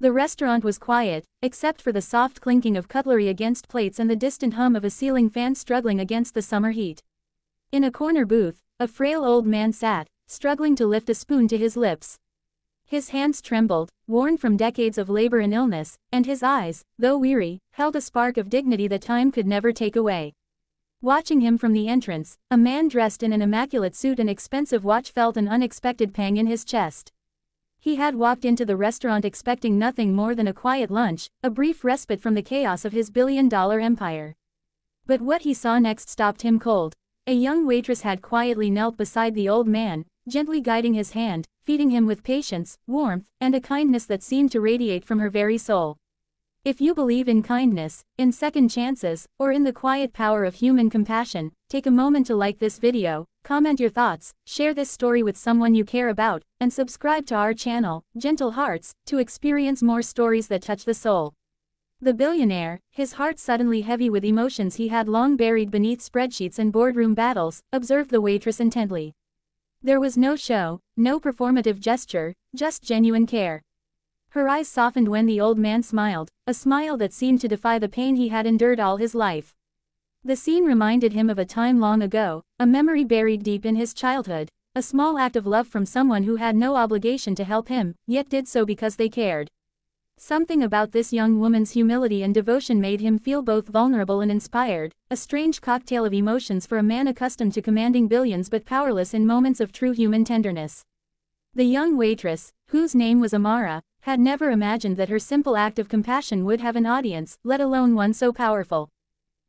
The restaurant was quiet, except for the soft clinking of cutlery against plates and the distant hum of a ceiling fan struggling against the summer heat. In a corner booth, a frail old man sat, struggling to lift a spoon to his lips. His hands trembled, worn from decades of labor and illness, and his eyes, though weary, held a spark of dignity that time could never take away. Watching him from the entrance, a man dressed in an immaculate suit and expensive watch felt an unexpected pang in his chest. He had walked into the restaurant expecting nothing more than a quiet lunch, a brief respite from the chaos of his billion-dollar empire. But what he saw next stopped him cold. A young waitress had quietly knelt beside the old man, gently guiding his hand, feeding him with patience, warmth, and a kindness that seemed to radiate from her very soul. If you believe in kindness, in second chances, or in the quiet power of human compassion, take a moment to like this video, comment your thoughts, share this story with someone you care about, and subscribe to our channel, Gentle Hearts, to experience more stories that touch the soul. The billionaire, his heart suddenly heavy with emotions he had long buried beneath spreadsheets and boardroom battles, observed the waitress intently. There was no show, no performative gesture, just genuine care. Her eyes softened when the old man smiled, a smile that seemed to defy the pain he had endured all his life. The scene reminded him of a time long ago, a memory buried deep in his childhood, a small act of love from someone who had no obligation to help him, yet did so because they cared. Something about this young woman's humility and devotion made him feel both vulnerable and inspired, a strange cocktail of emotions for a man accustomed to commanding billions but powerless in moments of true human tenderness. The young waitress, whose name was Amara, had never imagined that her simple act of compassion would have an audience, let alone one so powerful.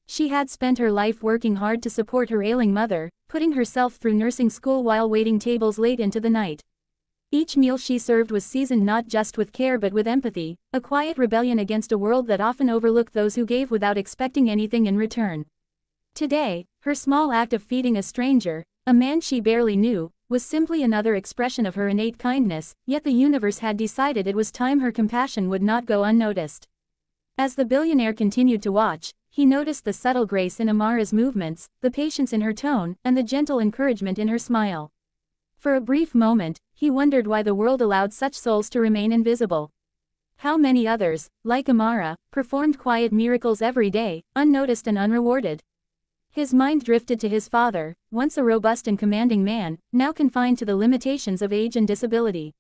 She had spent her life working hard to support her ailing mother, putting herself through nursing school while waiting tables late into the night. Each meal she served was seasoned not just with care but with empathy, a quiet rebellion against a world that often overlooked those who gave without expecting anything in return. Today, her small act of feeding a stranger, a man she barely knew, was simply another expression of her innate kindness, yet the universe had decided it was time her compassion would not go unnoticed. As the billionaire continued to watch, he noticed the subtle grace in Amara's movements, the patience in her tone, and the gentle encouragement in her smile. For a brief moment, he wondered why the world allowed such souls to remain invisible. How many others, like Amara, performed quiet miracles every day, unnoticed and unrewarded? His mind drifted to his father, once a robust and commanding man, now confined to the limitations of age and disability.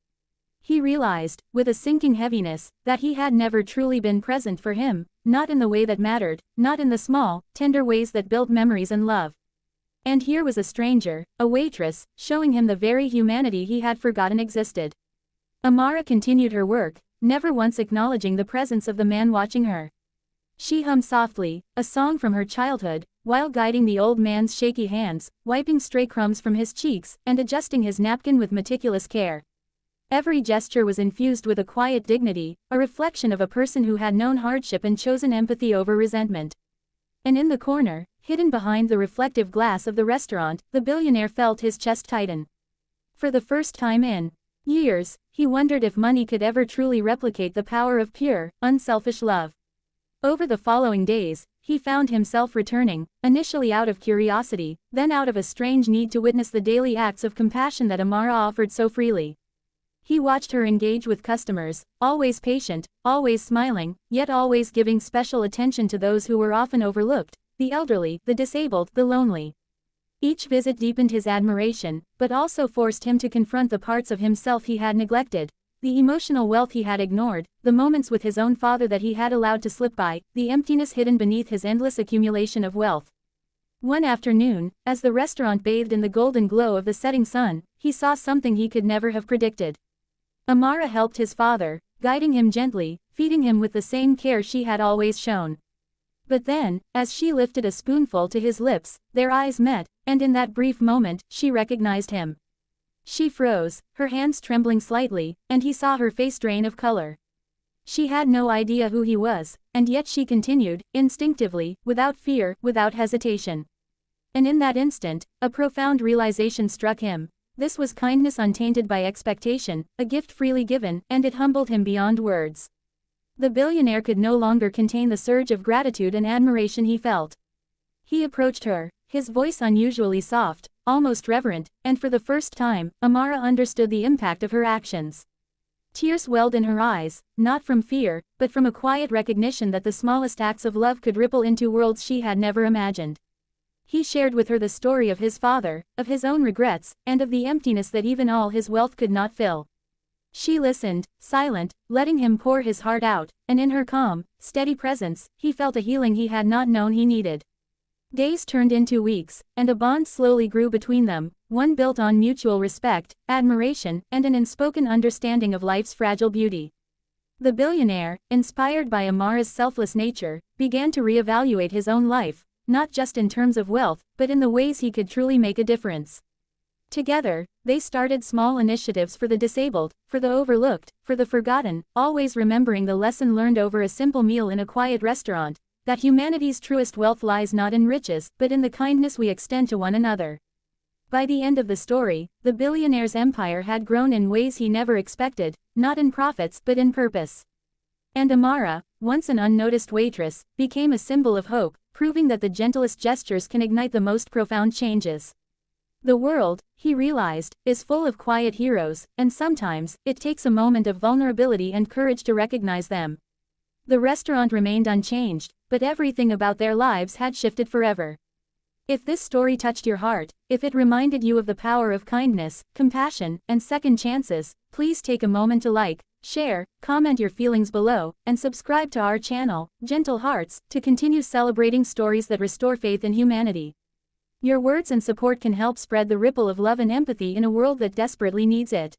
He realized, with a sinking heaviness, that he had never truly been present for him, not in the way that mattered, not in the small, tender ways that built memories and love. And here was a stranger, a waitress, showing him the very humanity he had forgotten existed. Amara continued her work, never once acknowledging the presence of the man watching her. She hummed softly, a song from her childhood, while guiding the old man's shaky hands, wiping stray crumbs from his cheeks, and adjusting his napkin with meticulous care. Every gesture was infused with a quiet dignity, a reflection of a person who had known hardship and chosen empathy over resentment. And in the corner, hidden behind the reflective glass of the restaurant, the billionaire felt his chest tighten. For the first time in years, he wondered if money could ever truly replicate the power of pure, unselfish love. Over the following days, he found himself returning, initially out of curiosity, then out of a strange need to witness the daily acts of compassion that Amara offered so freely. He watched her engage with customers, always patient, always smiling, yet always giving special attention to those who were often overlooked, the elderly, the disabled, the lonely. Each visit deepened his admiration, but also forced him to confront the parts of himself he had neglected, the emotional wealth he had ignored, the moments with his own father that he had allowed to slip by, the emptiness hidden beneath his endless accumulation of wealth. One afternoon, as the restaurant bathed in the golden glow of the setting sun, he saw something he could never have predicted. Amara helped his father, guiding him gently, feeding him with the same care she had always shown. But then, as she lifted a spoonful to his lips, their eyes met, and in that brief moment, she recognized him. She froze, her hands trembling slightly, and he saw her face drain of color. She had no idea who he was, and yet she continued, instinctively, without fear, without hesitation. And in that instant, a profound realization struck him. This was kindness untainted by expectation, a gift freely given, and it humbled him beyond words. The billionaire could no longer contain the surge of gratitude and admiration he felt. He approached her, his voice unusually soft, almost reverent, and for the first time, Amara understood the impact of her actions. Tears welled in her eyes, not from fear, but from a quiet recognition that the smallest acts of love could ripple into worlds she had never imagined. He shared with her the story of his father, of his own regrets, and of the emptiness that even all his wealth could not fill. She listened, silent, letting him pour his heart out, and in her calm, steady presence, he felt a healing he had not known he needed. Days turned into weeks, and a bond slowly grew between them, one built on mutual respect, admiration, and an unspoken understanding of life's fragile beauty. The billionaire, inspired by Amara's selfless nature, began to reevaluate his own life, not just in terms of wealth, but in the ways he could truly make a difference. Together, they started small initiatives for the disabled, for the overlooked, for the forgotten, always remembering the lesson learned over a simple meal in a quiet restaurant, that humanity's truest wealth lies not in riches, but in the kindness we extend to one another. By the end of the story, the billionaire's empire had grown in ways he never expected, not in profits but in purpose. And Amara, once an unnoticed waitress, became a symbol of hope, proving that the gentlest gestures can ignite the most profound changes. The world, he realized, is full of quiet heroes, and sometimes, it takes a moment of vulnerability and courage to recognize them. The restaurant remained unchanged, but everything about their lives had shifted forever. If this story touched your heart, if it reminded you of the power of kindness, compassion, and second chances, please take a moment to like, share, comment your feelings below, and subscribe to our channel, Gentle Hearts, to continue celebrating stories that restore faith in humanity. Your words and support can help spread the ripple of love and empathy in a world that desperately needs it.